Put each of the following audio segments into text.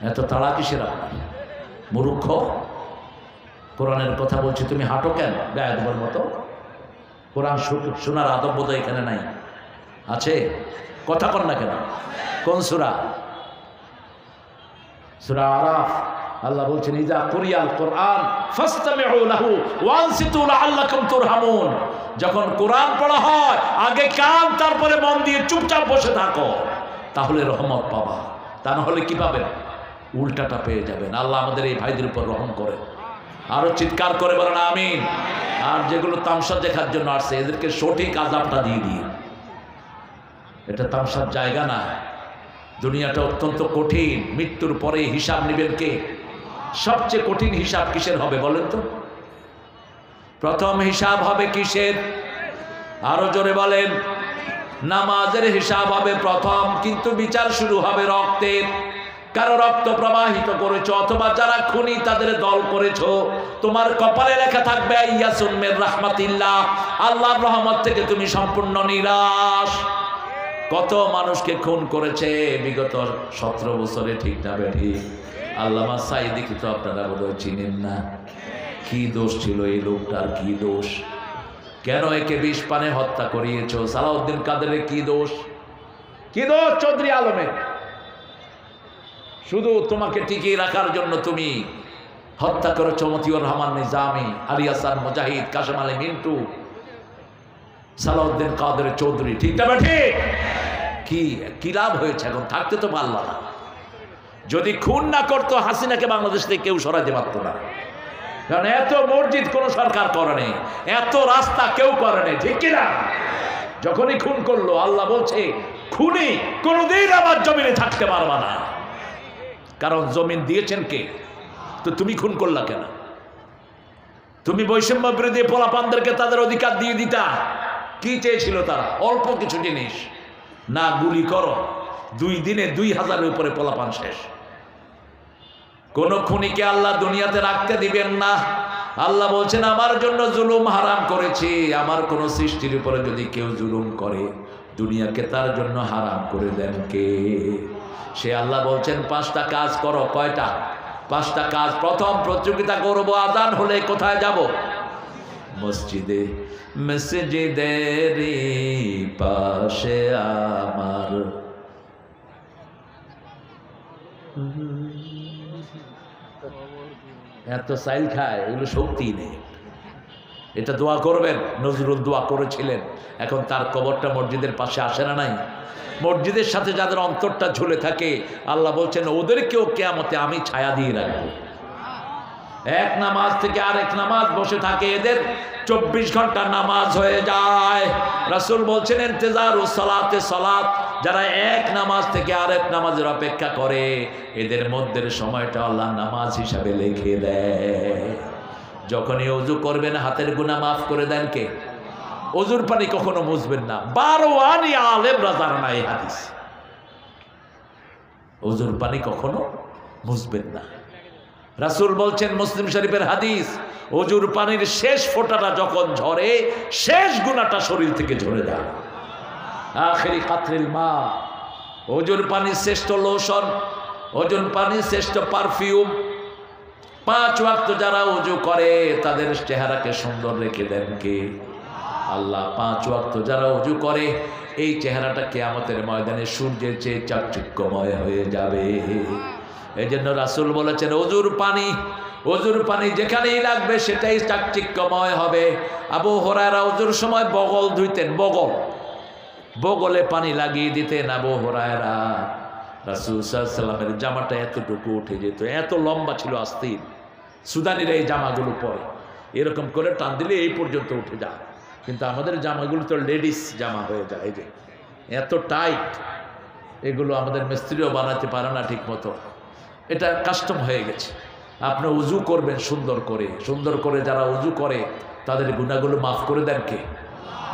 এত তাড়া কিসের আপনার? মূর্খ, কোরআনের কথা বলছি, তুমি হাঁটো কেন গায়ে দেবার মতো? কোরআন শোনার আদব বোধ এখানে নাই, আছে? কথা কর না কেন? কোন সূরা? সূরা আরাফ। আল্লাহ বলছেন ইজা কুরিয়াল কোরআন ফাসতামিউ লাহু ওয়ানসিতু লাআল্লাকুম তুরহামুন। যখন কোরআন পড়া হয় আগে কান, তারপরে মন দিয়ে চুপচাপ বসে থাকো, তাহলে রহমত পাবা। তা না হলে কি পাবেন? উল্টাটা পেয়ে যাবেন। আল্লাহ আমাদের এই ভাইদের উপর রহম করে। আরো চিৎকার করে বলেন আমিন। আর যেগুলো তামসা দেখার জন্য আসছে এদেরকে সঠিক আযাবটা দিয়ে দিয়ে। এটা তামসার জায়গা না। দুনিয়াটা অত্যন্ত কঠিন। মৃত্যুর পরে হিসাব নেবেন কে? সবচেয়ে কঠিন হিসাব কিসের হবে বলেন তো? প্রথম হিসাব হবে কিসের? আরো জোরে বলেন। নামাজের হিসাব হবে প্রথম, কিন্তু বিচার শুরু হবে রক্তের। কারো রক্ত প্রবাহিত করেছো অথবা যারা খুনি তাদের দল করেছো, তোমার কপালে লেখা থাকবে ইয়াসুন মির রাহমাতিল্লাহ, আল্লাহর রহমত থেকে তুমি সম্পূর্ণ নিরাশ। কত মানুষকে খুন করেছে বিগত 17 বছরে, ঠিক না বেঠি? আল্লামা সাঈদীকে তো আপনারা বোধহয় চিনেন না। কি দোষ ছিল এই লোকটার? কি দোষ? কেন একে বিষ পানে হত্যা করিয়েছো? সালাউদ্দিন কাদেরের কি দোষ? কি দোষ চৌধুরী আলমের? শুধু তোমাকে টিকিয়ে রাখার জন্য তুমি হত্যা করেছো মতিউর রহমান নিজামী, আলী হাসান মুজাহিদ, কাশেম আলী মিন্টু, সালাউদ্দিন কাদের চৌধুরী, ঠিক না ঠিক? কি লাভ হয়েছে? এখন থাকতে তো পারল না। যদি খুন না করতো হাসিনাকে বাংলাদেশ থেকে কেউ সরাতে পারত না। কারণ এত মসজিদ কোন সরকার করেনি, এত রাস্তা কেউ করেনি, ঠিক কিনা? যখনই খুন করলো আল্লাহ বলছে খুনি কোনদিন আমার জমিনে থাকতে পারবা না। কারণ জমিন দিয়েছেন কে? তো তুমি খুন করলা কেন? তুমি বৈষম্য বিরোধী পোলাপানদেরকে তাদের অধিকার দিয়ে দিতা। কি চেয়েছিল তারা? অল্প কিছু জিনিস। না, গুলি করো, 2 দিনে 2000-এর উপরে পোলাপান শেষ। কোন খুনিকে আল্লাহ দুনিয়াতে রাখতে দিবেন না। আল্লাহ বলছেন আমার জন্য জুলুম হারাম করেছি। আমার কোন সৃষ্টির উপরে যদি কেউ জুলুম করে দুনিয়াকে তার জন্য হারাম করে দেন কে? সে আল্লাহ বলছেন 5টা কাজ করো। কয়টা? 5টা কাজ। প্রথম, প্রতিযোগিতা করবো। আযান হলে কোথায় যাব? মসজিদে। মসজিদের পাশে আমার এত সাইল খায়, এগুলো শক্তি নেই। এটা দোয়া করবেন। নজরুল দোয়া করেছিলেন। এখন তার কবরটা মসজিদের পাশে আসে না নাই? মসজিদের সাথে যাদের অন্তরটা ঝুলে থাকে আল্লাহ বলছেন ওদেরকেও কিয়ামতে আমি ছায়া দিয়ে রাখবো। এক নামাজ থেকে আরেক নামাজ বসে থাকে, এদের 24 ঘন্টা নামাজ হয়ে যায়। রাসূল বলছেন ইন্তেজারুস সালাতে সালাত, যারা এক নামাজ থেকে আরেক নামাজের অপেক্ষা করে এদের মধ্যের সময়টা আল্লাহ নামাজ হিসাবে লিখে দেয়। যখনই ওযু করবেন হাতের গুনাহ মাফ করে দেন কে? ওযুর পানি কখনো মুছবেন না। 12 আনি আলেমরা জানে না এই হাদিস। ওযুর পানি কখনো মুছবেন না। রাসূল বলছেন মুসলিম শরীফের হাদিস, ওযুর পানির শেষ ফোঁটাটা যখন ঝরে শেষ গুনাহটা শরীর থেকে ঝরে যায়। আখিরি কাতরিল মা, ওযুর পানির শ্রেষ্ঠ লোশন, ওযুর পানির শ্রেষ্ঠ পারফিউম। 5 ওয়াক্ত যারা ওযু করে তাদের চেহারাকে সুন্দর রেখে দেন কে? আল্লাহ। 5 ওয়াক্ত যারা ওযু করে এই চেহারাটা কিয়ামতের ময়দানে সূর্যের চেয়ে চাকচিক্যময় হয়ে যাবে। এই জন্য রাসূল বলেছেন ওযুর পানি যেখানেই লাগবে সেটাই চাকচিক্যময় হবে। আবু হুরায়রা ওযুর সময় বগল ধুইতেন, বগলে পানি লাগিয়ে দিতেন আবু হুরায়রা। রাসূল সাল্লাল্লাহু আলাইহি ওয়াসাল্লামের জামাটা এতটুকু উঠে যেত, এত লম্বা ছিল আস্তিন। সুদানিরা এই জামাগুলো পরে এরকম করে টান দিলে এই পর্যন্ত উঠে যায়, কিন্তু আমাদের জামাগুলো তো লেডিস জামা হয়ে যায়। এই যে এত টাইট, এগুলো আমাদের মিস্ত্রিও বানাতে পারে না ঠিক মতো। এটা কাস্টম হয়ে গেছে। আপনি উযু করবেন সুন্দর করে যারা উযু করে তাদের গুনাহগুলো মাফ করে দেন কে?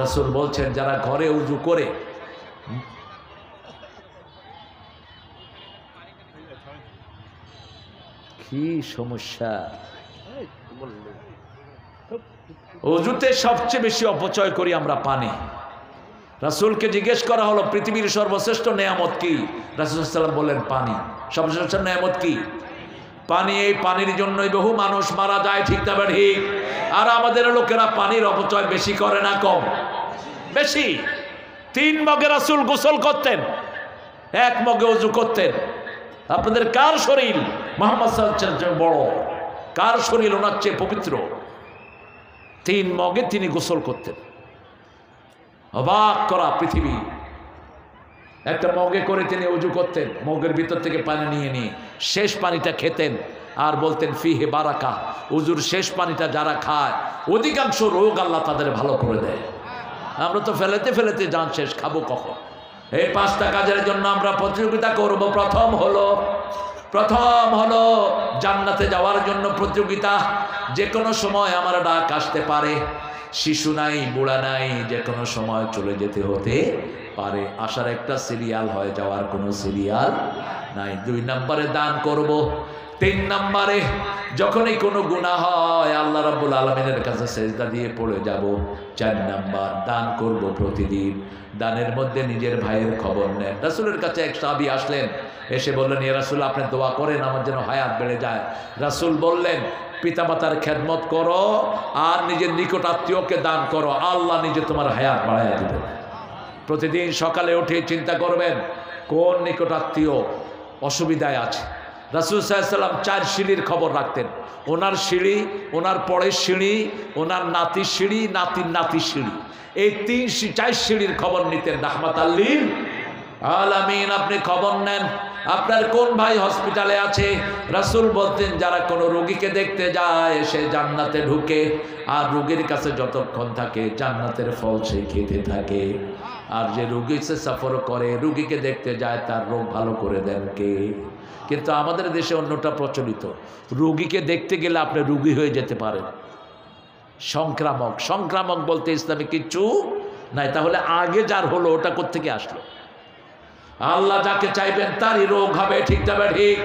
রাসূল বলছেন যারা ঘরে উযু করে কি সমস্যা? উযুতে সবচেয়ে বেশি অপচয় করি আমরা পানি। রাসূলকে জিজ্ঞেস করা হলো পৃথিবীর সর্বশ্রেষ্ঠ নেয়ামত কি? রাসূল সাল্লাল্লাহু আলাইহি ওয়াসাল্লাম বললেন পানি। সর্বশ্রেষ্ঠ নেয়ামত কি? পানি। এই পানির জন্যই বহু মানুষ মারা যায়, ঠিক না ঠিক? আর আমাদের লোকেরা পানির অপচয় বেশি করে না কম? বেশি। 3 মগে রাসূল গোসল করতেন, 1 মগে ওযু করতেন। আপনাদের কার শরীর মুহাম্মদ সাল্লাল্লাহু আলাইহি ওয়াসাল্লাম বড়? কার শরীর ওনার চেয়ে পবিত্র? 3 মগে তিনি গোসল করতেন। অবাক করা পৃথিবী। একটা মগে করে তিনি ওযু করতেন, মগের ভিতর থেকে পানি নিয়ে শেষ পানিটা খেতেন আর বলতেন ফিহে বারাকা। ওযুর শেষ পানিটা যারা খায় অধিকাংশ রোগ আল্লাহ তাদের ভালো করে দেয়। আমরা তো ফেলেতে ফেলেতে জান শেষ, খাবো কখন? এই 5টা কাজের জন্য আমরা প্রতিযোগিতা করব। প্রথম হলো জান্নাতে যাওয়ার জন্য প্রতিযোগিতা। যে কোনো সময় আমার ডাক আসতে পারে, শিশু নাই বুড়া নাই, যে কোনো সময় চলে যেতে হতে পারে। আসার একটা সিরিয়াল হয়, যাওয়ার কোনো সিরিয়াল নাই। 2 নম্বরে দান করব। 3 নম্বরে যখনই কোনো গুনাহ হয় আল্লাহ রাব্বুল আলামিনের কাছে সেজদা দিয়ে পড়ে যাব। 4 নম্বর দান করব প্রতিদিন। দানের মধ্যে নিজের ভাইয়ের খবর নেন। রাসূলের কাছে এক সাহাবী আসলেন, এসে বললেন ইয়া রাসূল আপনি দোয়া করেন আমার যেন হায়াত বেড়ে যায়। রাসূল বললেন পিতামাতার খেদমত করো আর নিজের নিকট আত্মীয়কে দান করো, আল্লাহ নিজে তোমার হায়াত বাড়াইয়া দিবেন। প্রতিদিন সকালে উঠে চিন্তা করবেন কোন নিকট আত্মীয় অসুবিধায় আছে। রাসূল সাল্লাল্লাহু আলাইহি ওয়াসাল্লাম 4 সিঁড়ির খবর রাখতেন। ওনার সিঁড়ি, ওনার পরের সিঁড়ি, ওনার নাতির সিঁড়ি, নাতির নাতির সিঁড়ি, এই 4 সিঁড়ির খবর নিতেন রাহমাতাল লিল আলামিন। আপনি খবর নেন আপনার কোন ভাই হসপিটালে আছে। রাসূল বলতেন যারা কোনো রোগীকে দেখতে যায় সে জান্নাতে ঢুকে, আর রোগীর কাছে যতক্ষণ থাকে জান্নাতের ফল সে খেতে থাকে। আর যে রোগী সে সফর করে, রোগীকে দেখতে যায়, তার রোগ ভালো করে দেন কে? কিন্তু আমাদের দেশে অন্যটা প্রচলিত, রোগীকে দেখতে গেলে আপনি রোগী হয়ে যেতে পারেন। সংক্রামক বলতে ইসলামে কিচ্ছু নাই। তাহলে আগে যার হলো ওটা কোত্থেকে আসলো? আল্লাহ যাকে চাইবেন তারই রোগ হবে, ঠিক না ঠিক?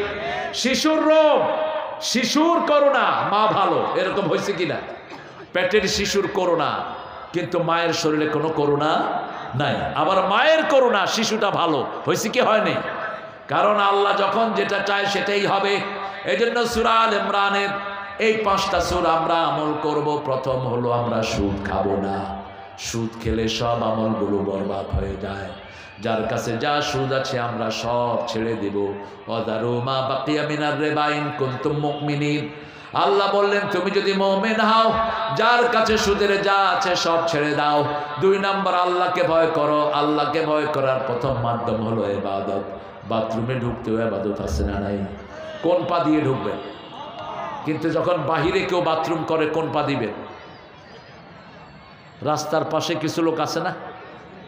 শিশুর রোগ, শিশুর করোনা, মা ভালো, এরকম হয়েছে কিনা? পেটের শিশুর করোনা, কিন্তু মায়ের শরীরে কোনো করোনা নাই। আবার মায়ের করোনা, শিশুটা ভালো হয়েছে কি হয়নি? কারণ আল্লাহ যখন যেটা চায় সেটাই হবে। এই জন্য সূরা আল ইমরানের এই 5টা সূরা আমরা আমল করব। প্রথম হলো আমরা সুদ খাবো না। সুদ খেলে সব আমলগুলো বরবাদ হয়ে যায়। যার কাছে যা সুদ আছে আমরা সব ছেড়ে দেব। ওয়াদারু মা বাকিয়া মিনার রিবা ইন কুনতুম মুমিনিন। আল্লাহ বললেন তুমি যদি মুমিন হও যার কাছে সুদের যা আছে সব ছেড়ে দাও। 2 নম্বর আল্লাহকে ভয় করো। আল্লাহকে ভয় করার প্রথম মাধ্যম হলো ইবাদত। বাথরুমে ঢুকতেও ইবাদত আছে না নাই? কোন পা দিয়ে ঢুকবেন? কিন্তু যখন বাহিরে কেউ বাথরুম করে কোন পা দিবেন? রাস্তার পাশে কিছু লোক আছে না,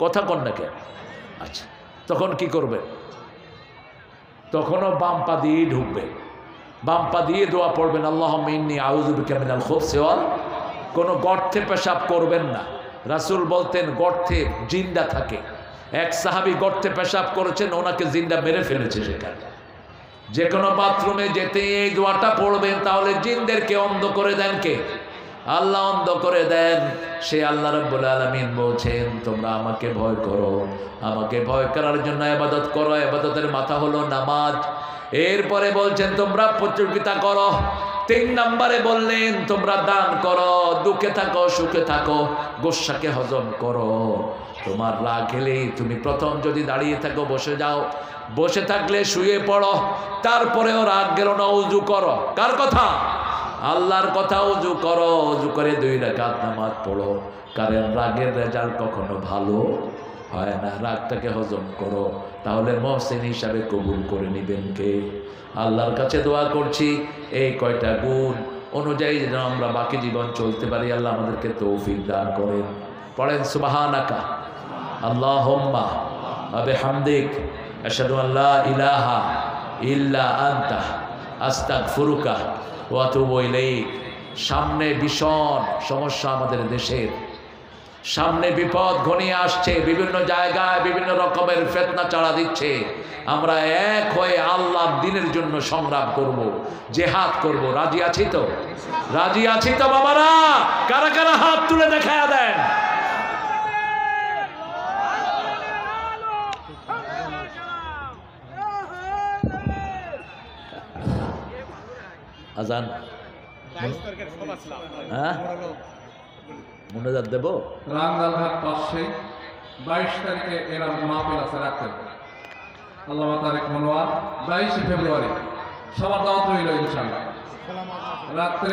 কথা কন না কেন? আচ্ছা, তখন কি করবে? তখনও বাম পা দিয়েই ঢুকবে। বাম পা দিয়ে দোয়া পড়বেন আল্লাহুম্মা ইন্নী আউযু বিকা মিনাল খুবসি ওয়াল। কোনো গর্তে পেশাব করবেন না। রাসূল বলতেন গর্তে জিন্দা থাকে। এক সাহাবী গর্তে পেশাব করেছেন, ওনাকে জিন্দা মেরে ফেলেছে সেখানে। যে কোনো বাথরুমে যেতে এই দোয়াটা পড়বেন, তাহলে জিনদেরকে অন্ধ করে দেন কে? আল্লাহ অন্ধ করে দেন। সে আল্লাহ রাব্বুল আলামিন বলছেন তোমরা আমাকে ভয় করো, আমাকে ভয় করার জন্য ইবাদত করো। ইবাদতের মাথা হলো নামাজ। এরপরে বলছেন তোমরা প্রতিযোগিতা করো। 3 নম্বরে বললেন তোমরা দান করো, দুঃখে থাকো সুখে থাকো, গোসাকে হজম করো। তোমার রাগ এলেই তুমি প্রথম যদি দাঁড়িয়ে থাকো বসে যাও, বসে থাকলে শুয়ে পড়ো, তারপরেও রাগ গেল না ওযু করো। কার কথা? আল্লাহর কথা। ওযু করো, ওযু করে 2 রাকাত নামাজ পড়ো। কারণ রাগের রেজাল্ট কখনো ভালো হয় না। রাগটাকে হজম করো, তাহলে মুহসিন হিসাবে কবুল করে নেবেন কে? আল্লাহর কাছে দোয়া করছি এই কয়টা গুণ অনুযায়ী যেন আমরা বাকি জীবন চলতে পারি। আল্লাহ আমাদেরকে তৌফিক দান করেন। পড়েন সুবহানাকা আল্লাহুম্মা ওয়া বিহামদিক আশহাদু আল্লা ইলাহা ইল্লা আনতা আস্তাগফিরুকা ওয়া আতুবু ইলাইক। সামনে ভীষণ সমস্যা আমাদের দেশের, সামনে বিপদ ঘনিয়ে আসছে। বিভিন্ন জায়গায় বিভিন্ন রকমের ফিতনা চাড়া দিচ্ছে। আমরা এক হয়ে আল্লাহর দ্বীনের জন্য সংগ্রাম করব, জিহাদ করব। রাজি আছি তো? রাজি আছি তো বাবারা? কারা কারা হাত তুলে দেখায়া দেন? আজান হ্যাঁ মোনাজাত দেব রাঙ্গালঘাট পাশে 22 তারিখে এরা মাহফিল আছে রাতে আল্লামা তারেক মনোয়ার 22 ফেব্রুয়ারি সবার দাওয়াত রইল ইনশাআল্লাহ রাতে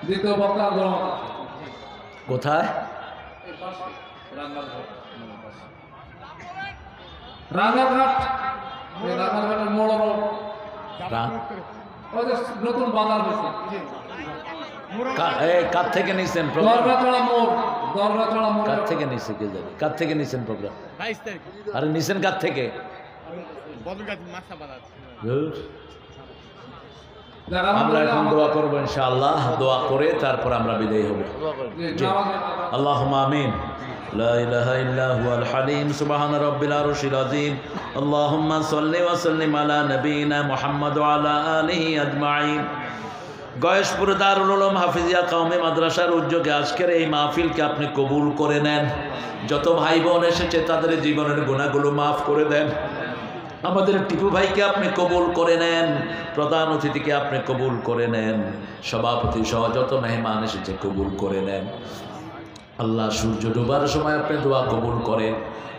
দ্বিতীয় বক্তা কোথায় রাঙ্গালঘাট রাঙ্গালঘাটের মোড় নতুন বাজার হয়েছে কার থেকে নিছেন দরগাছড়া মোড় কার থেকে নিছে কে জানে কার থেকে নিছেন প্রোগ্রাম 22 তারিখ আরে নিছেন কার থেকে বদলগাছ মাছা বাজার আমরা এখন দোয়া করবো ইনশাআল্লাহ দোয়া করে তারপর আমরা বিদায় হব আল্লাহুম্মা আমিন লা ইলাহা ইল্লা হুয়াল হালিম সুবহান রাব্বিল আরশিল আযীম আল্লাহুম্মা সাল্লি ওয়া সাল্লিম আলা নবিয়িনা মুহাম্মদ ওয়া আলা আলিহি আজমাইন গয়েশপুর দারুল উলুম হাফিজিয়া কওমি মাদ্রাসার উদ্যোগে আজকের এই মাহফিলকে আপনি কবুল করে নেন যত ভাই বোন এসেছে তাদের জীবনের গুনাহগুলো মাফ করে দেন আমাদের টিপু ভাইকে আপনি কবুল করে নেন প্রধান অতিথিকে আপনি কবুল করে নেন সভাপতি সহ যত মেহমান এসেছে কবুল করে নেন আল্লাহ সূর্য ডোবার সময় আপনি দোয়া কবুল করেন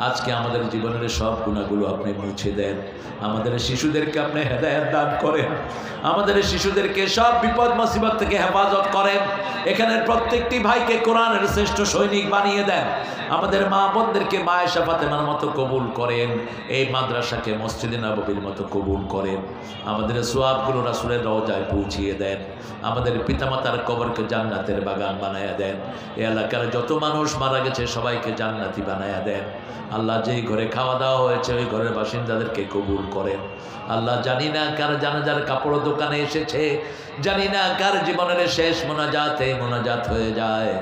আজকে আমাদের জীবনের সব গুনাহগুলো আপনি মুছে দেন আমাদের শিশুদেরকে আপনি হেদায়েত দান করেন আমাদের শিশুদেরকে সব বিপদ মুসিবত থেকে হেফাজত করেন এখানের প্রত্যেকটি ভাইকে কোরআনের শ্রেষ্ঠ সৈনিক বানিয়ে দেন আমাদের মা বোনদেরকে মায়েশা ফাতেমার মতো কবুল করেন এই মাদ্রাসাকে মসজিদে নববীর মতো কবুল করেন আমাদের সোয়াবগুলো রাসূলের রওজায় পৌঁছিয়ে দেন আমাদের পিতামাতার কবরকে জান্নাতের বাগান বানায়া দেন এই এলাকার যত মানুষ মারা গেছে সবাইকে জান্নাতি বানায়া দেন আল্লাহ যেই ঘরে খাওয়া দাওয়া হয়েছে ওই ঘরের বাসিন্দাদেরকে কবুল করেন আল্লাহ জানি না কার জানাজার কাপড় দোকানে এসেছে জানি না কার জীবনের শেষ মোনাজাত হয়ে যায়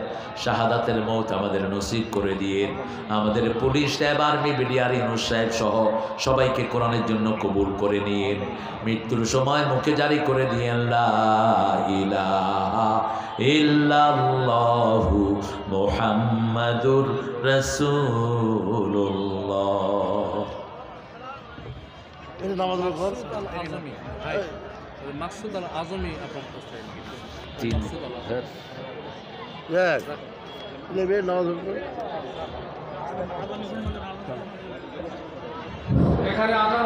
শাহাদাতের মৌত আমাদের নসিব করে দিয়ে আমাদের পুলিশ সাহেব আর্মি বিডিআর ইউনুস সাহেব সহ সবাইকে কোরআনের জন্য কবুল করে নিয়ে মৃত্যুর সময় মুখে জারি করে দিয়ে লা ইলাহা ইল্লাল্লাহু মুহাম্মাদুর রাসূলুল্লাহ এই নামাজ পড় মাকসুদ আল আজমি আপনার তিন দেখ নেবে নামাজ পড় এখানে আজান